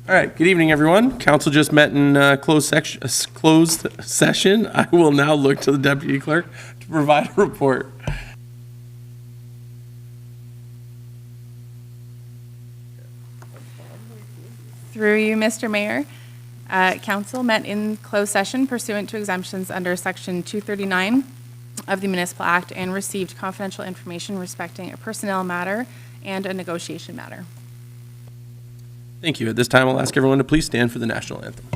All right, good evening, everyone. Council just met in closed session. I will now look to the deputy clerk to provide a report. Through you, Mr. Mayor, Council met in closed session pursuant to exemptions under Section 239 of the Municipal Act and received confidential information respecting a personnel matter and a negotiation matter. Thank you. At this time, I'll ask everyone to please stand for the national anthem.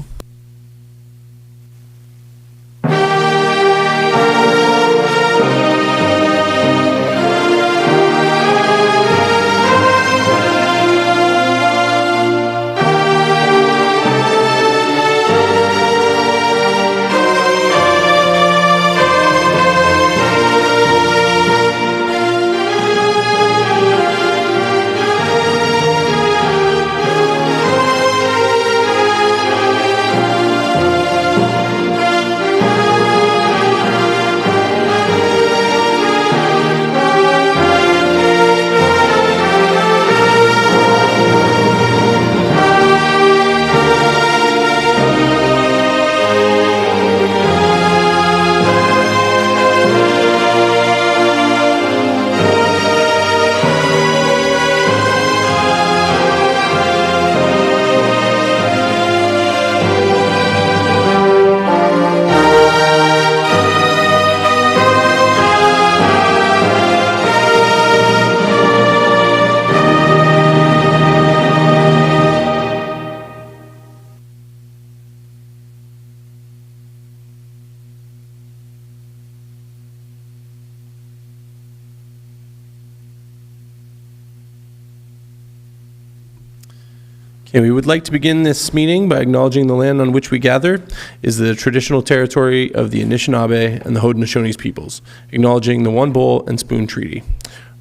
Okay, we would like to begin this meeting by acknowledging the land on which we gather is the traditional territory of the Anishinaabe and the Haudenosaunee peoples, acknowledging the One Bowl and Spoon Treaty.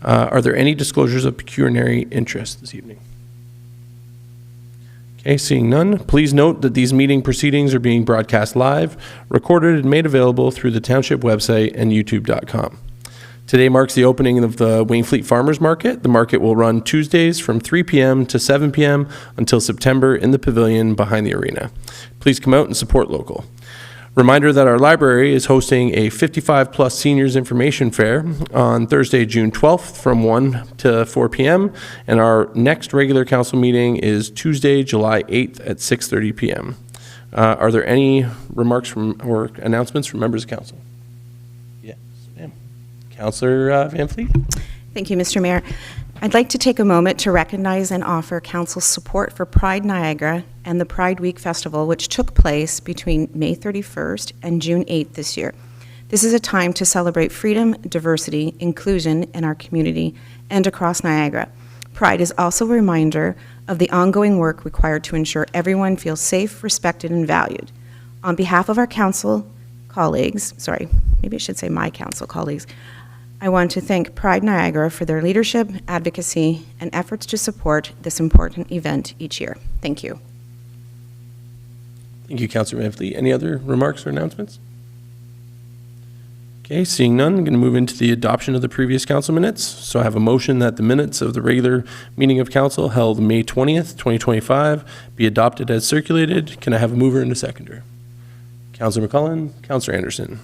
Are there any disclosures of pecuniary interest this evening? Okay, seeing none, please note that these meeting proceedings are being broadcast live, recorded, and made available through the Township website and youtube.com. Today marks the opening of the Wainfleet Farmers Market. The market will run Tuesdays from 3 p.m. to 7 p.m. until September in the pavilion behind the arena. Please come out and support local. Reminder that our library is hosting a 55-plus seniors information fair on Thursday, June 12th from 1 to 4 p.m. And our next regular council meeting is Tuesday, July 8th at 6:30 p.m. Are there any remarks or announcements from members of council? Councillor Wainfleet. Thank you, Mr. Mayor. I'd like to take a moment to recognize and offer council's support for Pride Niagara and the Pride Week Festival, which took place between May 31st and June 8th this year. This is a time to celebrate freedom, diversity, inclusion in our community and across Niagara. Pride is also a reminder of the ongoing work required to ensure everyone feels safe, respected, and valued. On behalf of our council colleagues, maybe I should say my council colleagues, I want to thank Pride Niagara for their leadership, advocacy, and efforts to support this important event each year. Thank you. Thank you, Councillor Wainfleet. Any other remarks or announcements? Okay, seeing none, I'm going to move into the adoption of the previous council minutes. So I have a motion that the minutes of the regular meeting of council held May 20th, 2025 be adopted as circulated. Can I have a mover and a seconder? Councillor McCullen, Councillor Anderson.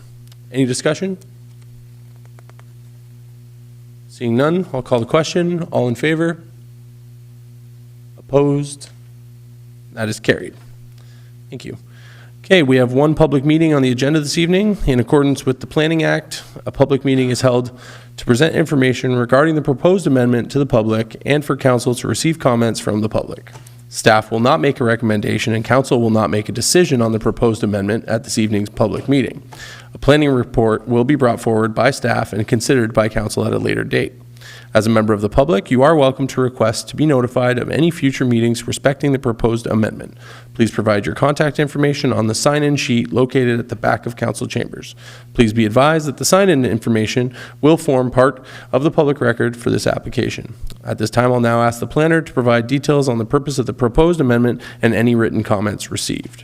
Any discussion? Seeing none, I'll call the question. All in favor? Opposed? That is carried. Thank you. Okay, we have one public meeting on the agenda this evening. In accordance with the Planning Act, a public meeting is held to present information regarding the proposed amendment to the public and for council to receive comments from the public. Staff will not make a recommendation and council will not make a decision on the proposed amendment at this evening's public meeting. A planning report will be brought forward by staff and considered by council at a later date. As a member of the public, you are welcome to request to be notified of any future meetings respecting the proposed amendment. Please provide your contact information on the sign-in sheet located at the back of council chambers. Please be advised that the sign-in information will form part of the public record for this application. At this time, I'll now ask the planner to provide details on the purpose of the proposed amendment and any written comments received.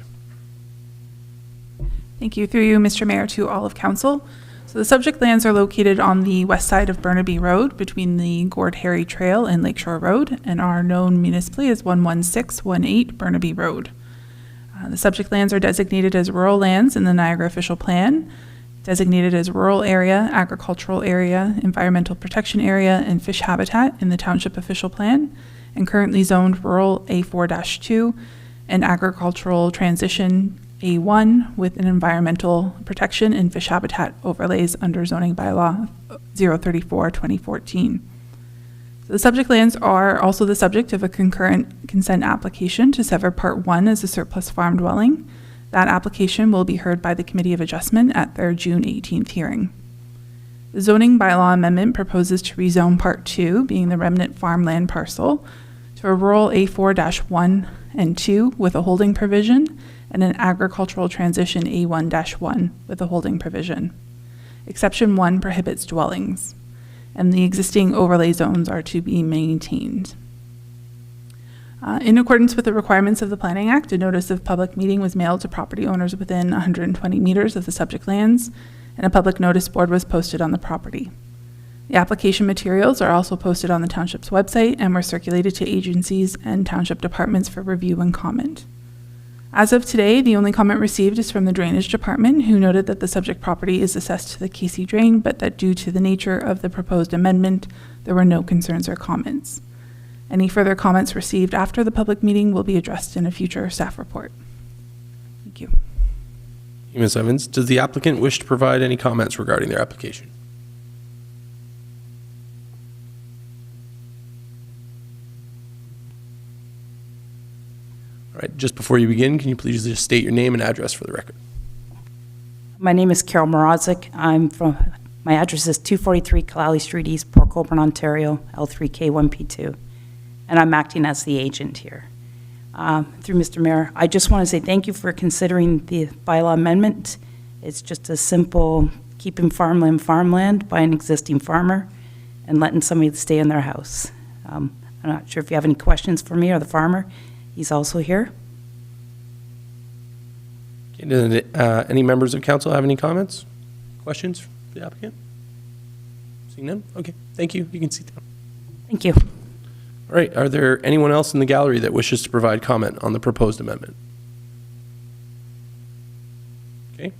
Thank you. Through you, Mr. Mayor, to all of council. So the subject lands are located on the west side of Burnaby Road between the Gord Harry Trail and Lakeshore Road and are known municipally as 11618 Burnaby Road. The subject lands are designated as rural lands in the Niagara Official Plan, designated as rural area, agricultural area, environmental protection area, and fish habitat in the Township Official Plan, and currently zoned rural A4-2 and agricultural transition A1 with an environmental protection and fish habitat overlays under zoning bylaw 034/2014. So the subject lands are also the subject of a concurrent consent application to sever Part 1 as a surplus farm dwelling. That application will be heard by the Committee of Adjustment at their June 18th hearing. The zoning bylaw amendment proposes to rezone Part 2, being the remnant farmland parcel, to a rural A4-1 and 2 with a holding provision and an agricultural transition A1-1 with a holding provision. Exception 1 prohibits dwellings, and the existing overlay zones are to be maintained. In accordance with the requirements of the Planning Act, a notice of public meeting was mailed to property owners within 120 meters of the subject lands, and a public notice board was posted on the property. The application materials are also posted on the Township's website and were circulated to agencies and Township departments for review and comment. As of today, the only comment received is from the Drainage Department, who noted that the subject property is assessed to the Casey Drain, but that due to the nature of the proposed amendment, there were no concerns or comments. Any further comments received after the public meeting will be addressed in a future staff report. Thank you. Ms. Evans, does the applicant wish to provide any comments regarding their application? All right, just before you begin, can you please just state your name and address for the record? My name is Carol Morozic. My address is 243 Kalali Street East, Port Colborne, Ontario, L3K1P2, and I'm acting as the agent here. Through Mr. Mayor, I just want to say thank you for considering the bylaw amendment. It's just a simple keeping farmland by an existing farmer and letting somebody stay in their house. I'm not sure if you have any questions for me or the farmer. He's also here. Okay, do any members of council have any comments, questions for the applicant? Seeing none? Okay, thank you. You can sit down. Thank you. All right, are there anyone else in the gallery that wishes to provide comment on the proposed amendment? Okay,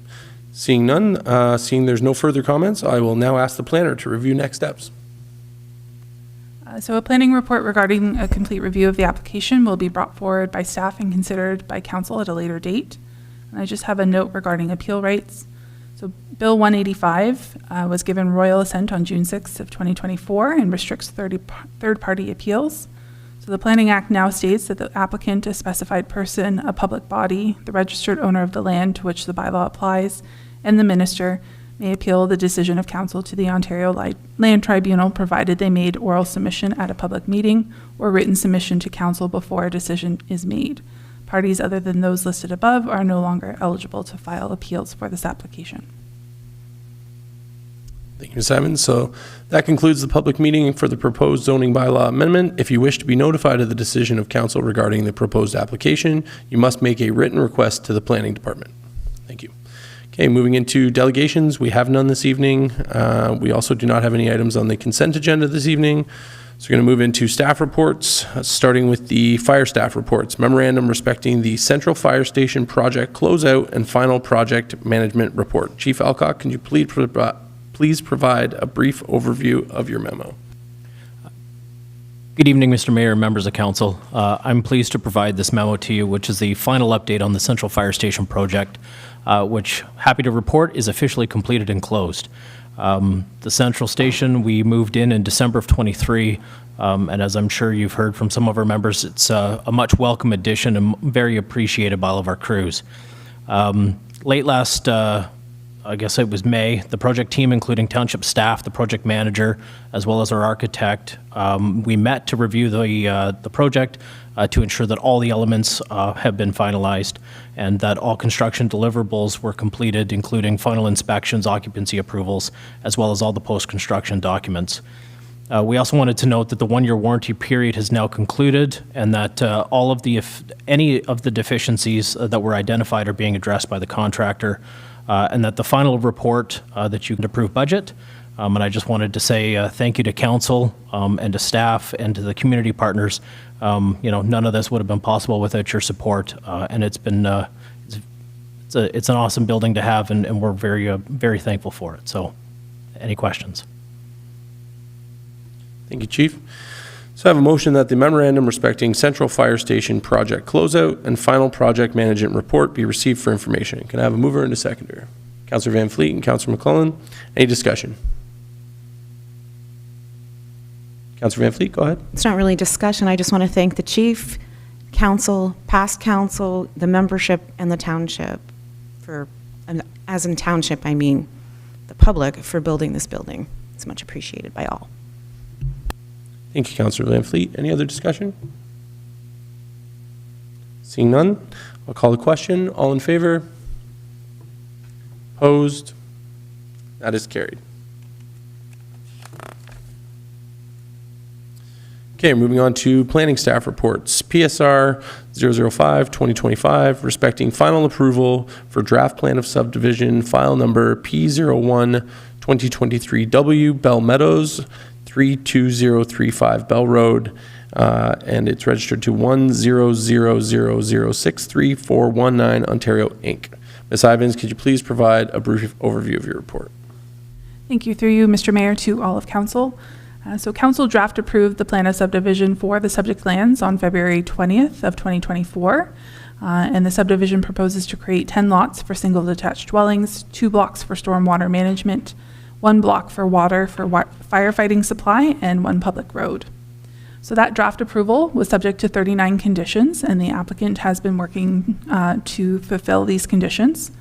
seeing none, seeing there's no further comments, I will now ask the planner to review next steps. So a planning report regarding a complete review of the application will be brought forward by staff and considered by council at a later date. And I just have a note regarding appeal rights. So Bill 185 was given royal assent on June 6th of 2024 and restricts third-party appeals. So the Planning Act now states that the applicant, a specified person, a public body, the registered owner of the land to which the bylaw applies, and the minister may appeal the decision of council to the Ontario Land Tribunal, provided they made oral submission at a public meeting or written submission to council before a decision is made. Parties other than those listed above are no longer eligible to file appeals for this application. Thank you, Ms. Evans. So that concludes the public meeting for the proposed zoning bylaw amendment. If you wish to be notified of the decision of council regarding the proposed application, you must make a written request to the planning department. Thank you. Okay, moving into delegations, we have none this evening. We also do not have any items on the consent agenda this evening. So we're going to move into staff reports, starting with the fire staff reports. Memorandum respecting the Central Fire Station project closeout and final project management report. Chief Alcock, can you please provide a brief overview of your memo? Good evening, Mr. Mayor and members of council. I'm pleased to provide this memo to you, which is the final update on the Central Fire Station project, which, happy to report, is officially completed and closed. The Central Station, we moved in December of 23, and as I'm sure you've heard from some of our members, it's a much welcome addition and very appreciated by all of our crews. Late last, I guess it was May, the project team, including township staff, the project manager, as well as our architect, we met to review the project to ensure that all the elements have been finalized and that all construction deliverables were completed, including final inspections, occupancy approvals, as well as all the post-construction documents. We also wanted to note that the one-year warranty period has now concluded and that any of the deficiencies that were identified are being addressed by the contractor. and that the final report that you can approve budget. And I just wanted to say thank you to council and to staff and to the community partners. None of this would have been possible without your support, and it's been it's an awesome building to have, and we're very thankful for it. So, any questions? Thank you, Chief. So I have a motion that the memorandum respecting Central Fire Station project closeout and final project management report be received for information. Can I have a mover and a seconder? Councillor Van Fleet and Councillor McClellan. Any discussion? Councillor Van Fleet, go ahead. It's not really discussion. I just want to thank the chief, council, past council, the membership, and the township for, and as in township, I mean the public, for building this building. It's much appreciated by all. Thank you, Councillor Van Fleet. Any other discussion? Seeing none, I'll call the question. All in favor? Opposed? That is carried. Okay, moving on to planning staff reports. PSR 005-2025, respecting final approval for draft plan of subdivision, file number P01-2023W, Bell Meadows, 32035 Bell Road, and it's registered to 10000634419 Ontario, Inc. Ms. Ivins, could you please provide a brief overview of your report? Thank you, through you, Mr. Mayor, to all of council. So council draft approved the plan of subdivision for the subject lands on February 20th of 2024. And the subdivision proposes to create 10 lots for single detached dwellings, 2 blocks for stormwater management, 1 block for water for firefighting supply, and 1 public road. So that draft approval was subject to 39 conditions, and the applicant has been working to fulfill these conditions.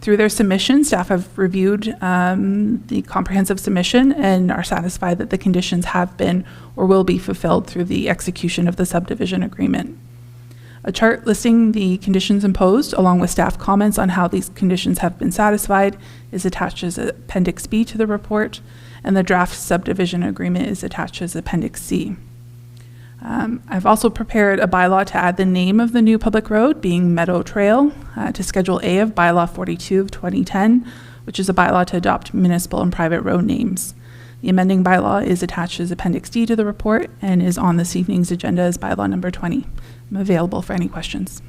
Through their submission, staff have reviewed the comprehensive submission and are satisfied that the conditions have been or will be fulfilled through the execution of the subdivision agreement. A chart listing the conditions imposed, along with staff comments on how these conditions have been satisfied, is attached as Appendix B to the report, and the draft subdivision agreement is attached as Appendix C. I've also prepared a bylaw to add the name of the new public road, being Meadow Trail, to Schedule A of Bylaw 42 of 2010, which is a bylaw to adopt municipal and private road names. The amending bylaw is attached as Appendix D to the report and is on this evening's agenda as bylaw number 20. I'm available for any questions.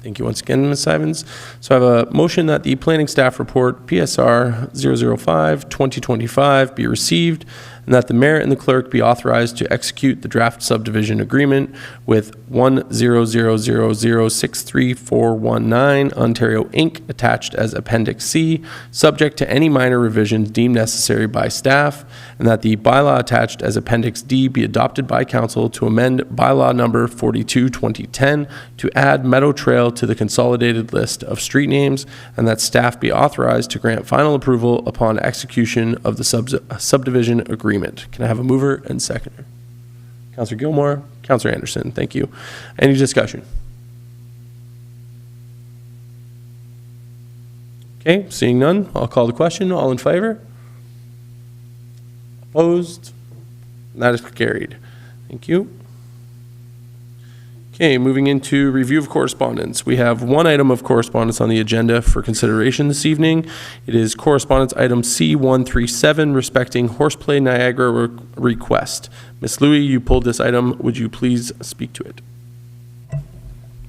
Thank you once again, Ms. Ivins. So I have a motion that the planning staff report PSR 005-2025 be received, and that the mayor and the clerk be authorized to execute the draft subdivision agreement with 10000634419 Ontario, Inc., attached as Appendix C, subject to any minor revisions deemed necessary by staff, and that the bylaw attached as Appendix D be adopted by council to amend bylaw number 42-2010 to add Meadow Trail to the consolidated list of street names, and that staff be authorized to grant final approval upon execution of the subdivision agreement. Can I have a mover and seconder? Councillor Gilmore, Councillor Anderson, thank you. Any discussion? Okay, seeing none, I'll call the question. All in favor? Opposed? That is carried. Thank you. Okay, moving into review of correspondence. We have one item of correspondence on the agenda for consideration this evening. It is correspondence item C137, respecting Horseplay Niagara request. Ms. Louie, you pulled this item. Would you please speak to it?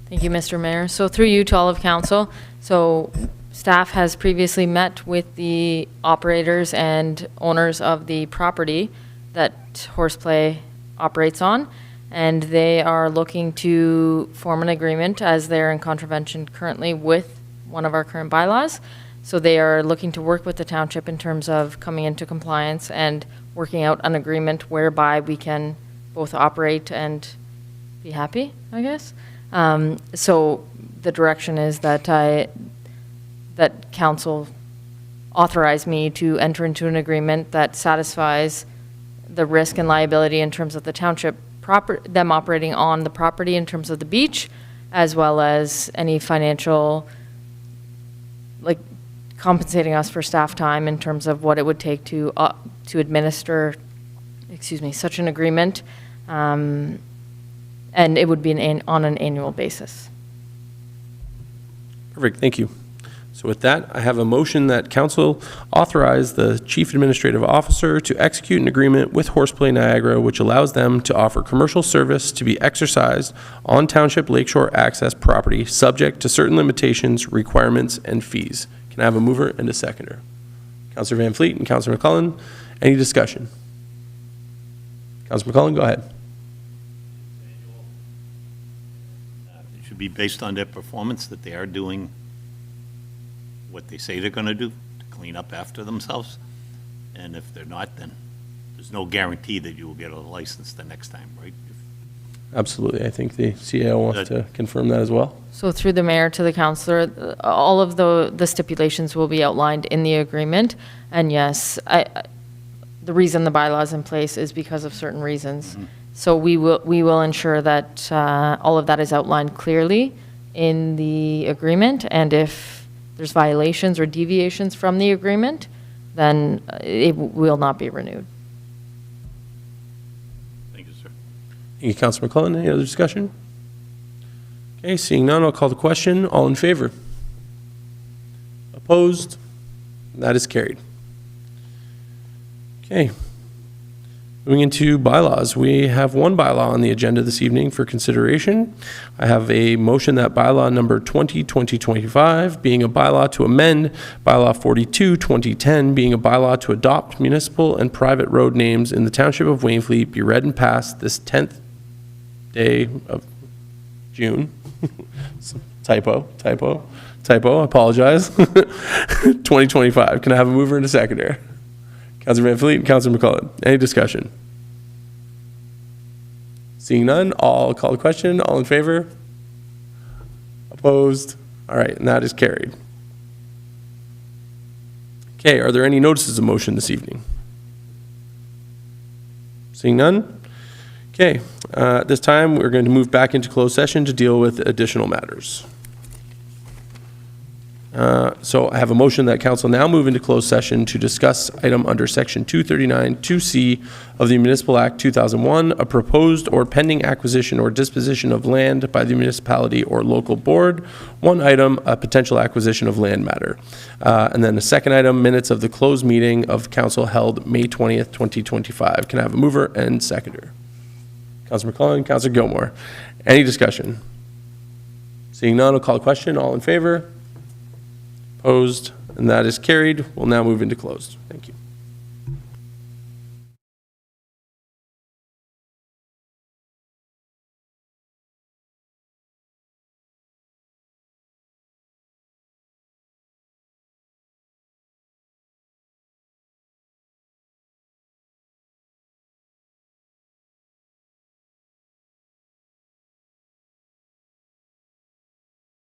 Thank you, Mr. Mayor. So through you to all of council, so staff has previously met with the operators and owners of the property that Horseplay operates on, and they are looking to form an agreement as they're in contravention currently with one of our current bylaws. So they are looking to work with the township in terms of coming into compliance and working out an agreement whereby we can both operate and be happy, I guess. So the direction is that that council authorized me to enter into an agreement that satisfies the risk and liability in terms of the township them operating on the property in terms of the beach, as well as any financial, like compensating us for staff time in terms of what it would take to administer, such an agreement, and it would be on an annual basis. Perfect, thank you. So with that, I have a motion that council authorize the chief administrative officer to execute an agreement with Horseplay Niagara, which allows them to offer commercial service to be exercised on township lakeshore access property, subject to certain limitations, requirements, and fees. Can I have a mover and a seconder? Councilor Van Fleet and Councilor McClellan, any discussion? Councilor McClellan, go ahead. It should be based on their performance, that they are doing what they say they're going to do, to clean up after themselves. And if they're not, then there's no guarantee that you will get a license the next time, right? Absolutely. I think the CAO wants to confirm that as well. So through the mayor to the councillor, all of the stipulations will be outlined in the agreement. And yes, the reason the bylaw is in place is because of certain reasons. Mm-hmm. So we will ensure that all of that is outlined clearly in the agreement. And if there's violations or deviations from the agreement, then it will not be renewed. Thank you, sir. Thank you, Councilor McClellan. Any other discussion? Okay, seeing none, I'll call the question. All in favor? Opposed? That is carried. Okay. Moving into bylaws, we have one bylaw on the agenda this evening for consideration. I have a motion that bylaw number 20-2025, being a bylaw to amend bylaw 42-2010, being a bylaw to adopt municipal and private road names in the Township of Wainfleet, be read and passed this 10th day of June. Typo, I apologize. 2025. Can I have a mover and a seconder? Councilor Van Fleet and Councilor McCullough. Any discussion? Seeing none, I'll call the question. All in favor? Opposed? All right, and that is carried. Okay, are there any notices of motion this evening? Seeing none? Okay, at this time, we're going to move back into closed session to deal with additional matters. So I have a motion that council now move into closed session to discuss item under section 239 2C of the Municipal Act 2001, a proposed or pending acquisition or disposition of land by the municipality or local board. One item, a potential acquisition of land matter. And then the second item, minutes of the closed meeting of council held May 20th, 2025. Can I have a mover and seconder? Councilor McClellan, Councilor Gilmore. Any discussion? Seeing none, I'll call the question. All in favor? Opposed? And that is carried. We'll now move into closed. Thank you.